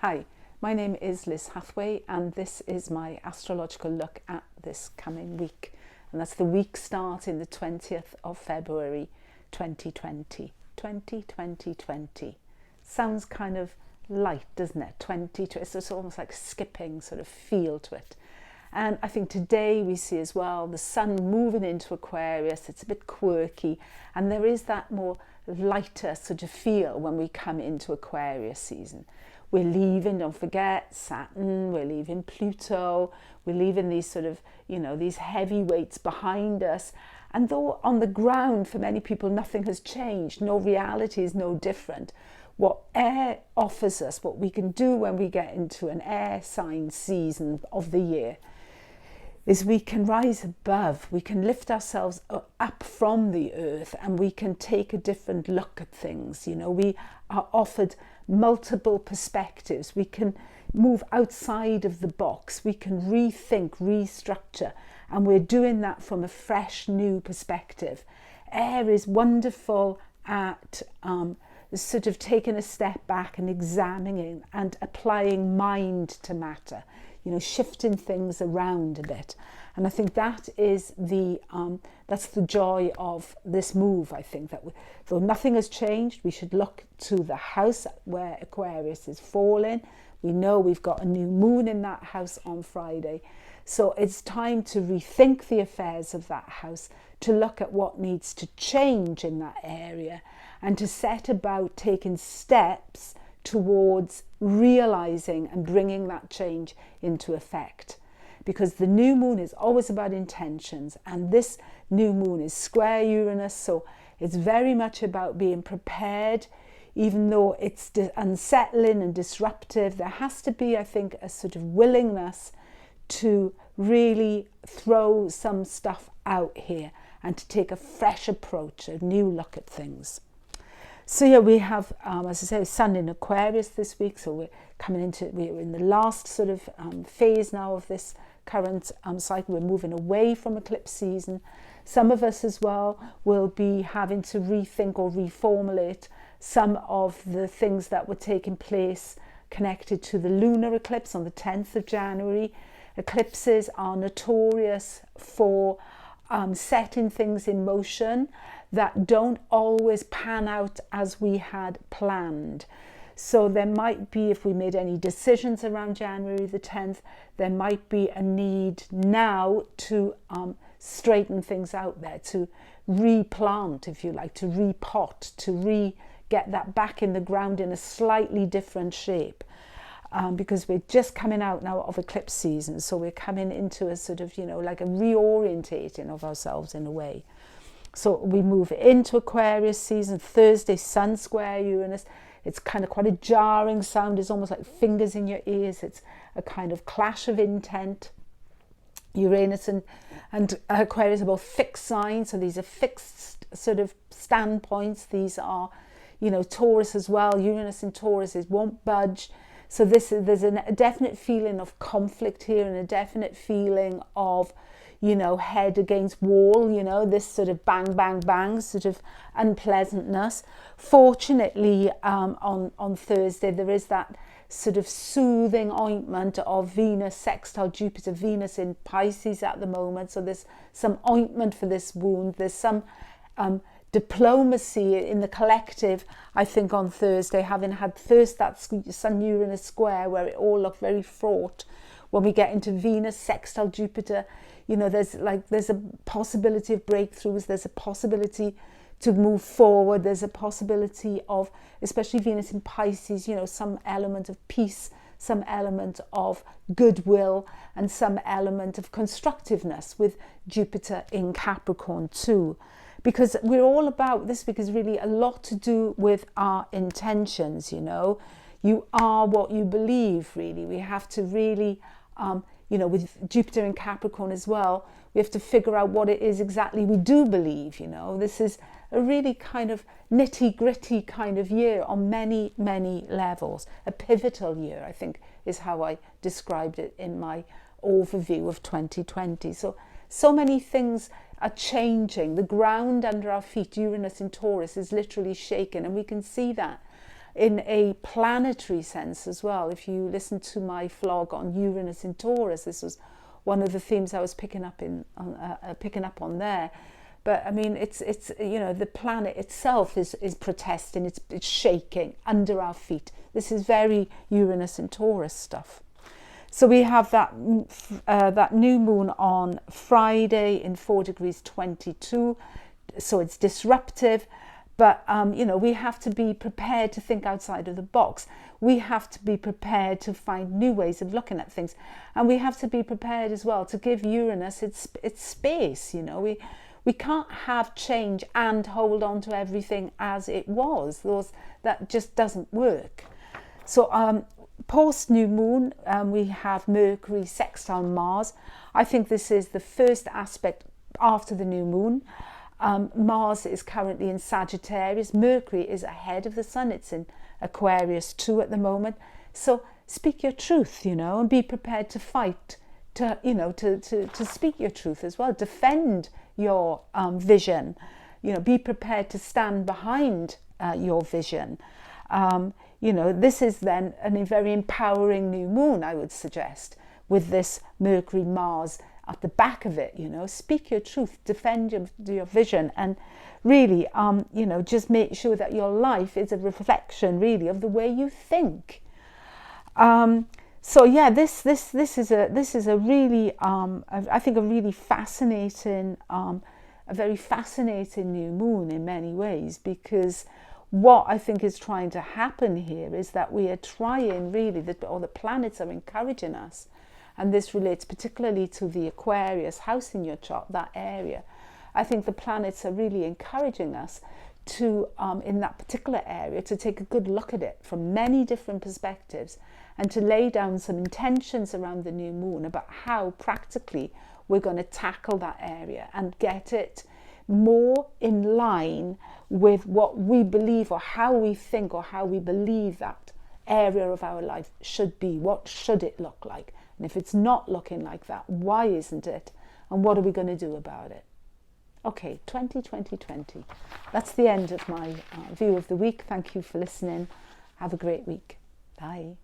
Hi, my name is Liz Hathaway and this is my astrological look at this coming week. And that's the week starting the 20th of February 2020. 2020. Sounds kind of light, doesn't it? 20, it's almost like skipping sort of feel to it. And I think today we see as well the sun moving into Aquarius. It's a bit quirky and there is that more lighter sort of feel when we come into Aquarius season. We're leaving, don't forget, Saturn, we're leaving Pluto, we're leaving these sort of, these heavy weights behind us. And though on the ground, for many people, nothing has changed, no reality is no different. What air offers us, what we can do when we get into an air sign season of the year, is we can rise above, we can lift ourselves up from the earth and we can take a different look at things. We are offered multiple perspectives. We can move outside of the box. We can rethink, restructure, and we're doing that from a fresh, new perspective. Air is wonderful at sort of taking a step back and examining and applying mind to matter. Shifting things around a bit. And I think that is that's the joy of this move. I think that though nothing has changed, we should look to the house where Aquarius is falling. We know we've got a new moon in that house on Friday. So it's time to rethink the affairs of that house, to look at what needs to change in that area and to set about taking steps towards realizing and bringing that change into effect. Because the new moon is always about intentions, and this new moon is square Uranus, so it's very much about being prepared. Even though it's unsettling and disruptive, there has to be, I think, a sort of willingness to really throw some stuff out here and to take a fresh approach, a new look at things. So yeah, we have, as I say, Sun in Aquarius this week. So we're in the last sort of phase now of this current cycle. We're moving away from eclipse season. Some of us as well will be having to rethink or reformulate some of the things that were taking place connected to the lunar eclipse on the 10th of January. Eclipses are notorious for setting things in motion that don't always pan out as we had planned. So there might be, if we made any decisions around January the 10th, there might be a need now to straighten things out there, to replant, if you like, to repot, to get that back in the ground in a slightly different shape. Because we're just coming out now of eclipse season, so we're coming into a sort of, like a reorientating of ourselves in a way. So we move into Aquarius season, Thursday, Sun square Uranus. It's kind of quite a jarring sound. It's almost like fingers in your ears. It's a kind of clash of intent. Uranus and Aquarius are both fixed signs, so these are fixed sort of standpoints. These are, Taurus as well. Uranus and Taurus won't budge. So there's a definite feeling of conflict here and a definite feeling of, head against wall, this sort of bang, bang, bang, sort of unpleasantness. Fortunately, on Thursday, there is that sort of soothing ointment of Venus sextile Jupiter, Venus in Pisces at the moment. So there's some ointment for this wound. There's some diplomacy in the collective, I think, on Thursday, having had first that Sun-Uranus square where it all looked very fraught. When we get into Venus sextile Jupiter, there's a possibility of breakthroughs, there's a possibility to move forward, there's a possibility of, especially Venus in Pisces, some element of peace, some element of goodwill, and some element of constructiveness with Jupiter in Capricorn too. Because we're all about this, because really a lot to do with our intentions, You are what you believe, really. We have to really, with Jupiter in Capricorn as well, we have to figure out what it is exactly we do believe, This is a really kind of nitty-gritty kind of year on many, many levels. A pivotal year, I think, is how I described it in my overview of 2020. So many things are changing. The ground under our feet, Uranus in Taurus, is literally shaken, and we can see that. in a planetary sense as well. If you listen to my vlog on Uranus in Taurus, this was one of the themes I was picking up on there. But I mean, it's you know, the planet itself is protesting, it's shaking under our feet. This is very Uranus and Taurus stuff. So we have that new moon on Friday in 4 degrees 22. So it's disruptive, but you know, we have to be prepared to think outside of the box. We have to be prepared to find new ways of looking at things, and we have to be prepared as well to give Uranus its space. You know, we can't have change and hold on to everything as it was. That just doesn't work. So post new moon, we have Mercury sextile Mars. I think this is the first aspect after the new moon. Mars is currently in Sagittarius. Mercury is ahead of the sun. It's in Aquarius too at the moment. So speak your truth, you know, and be prepared to fight, to, you know, to speak your truth as well. Defend your vision, you know, be prepared to stand behind your vision. You know, this is then a very empowering new moon, I would suggest, with this Mercury Mars at the back of it. You know, speak your truth, defend your vision, and really, you know, just make sure that your life is a reflection, really, of the way you think. So yeah, this is a really, I think, a really fascinating, a very fascinating new moon in many ways, because what I think is trying to happen here is that we are trying, really, or the planets are encouraging us, and this relates particularly to the Aquarius house in your chart, that area. I think the planets are really encouraging us to, in that particular area, to take a good look at it from many different perspectives, and to lay down some intentions around the new moon about how practically we're going to tackle that area and get it more in line with what we believe, or how we think, or how we believe that area of our life should be. What should it look like? And if it's not looking like that, why isn't it? And what are we going to do about it? Okay, 2020. That's the end of my view of the week. Thank you for listening. Have a great week. Bye.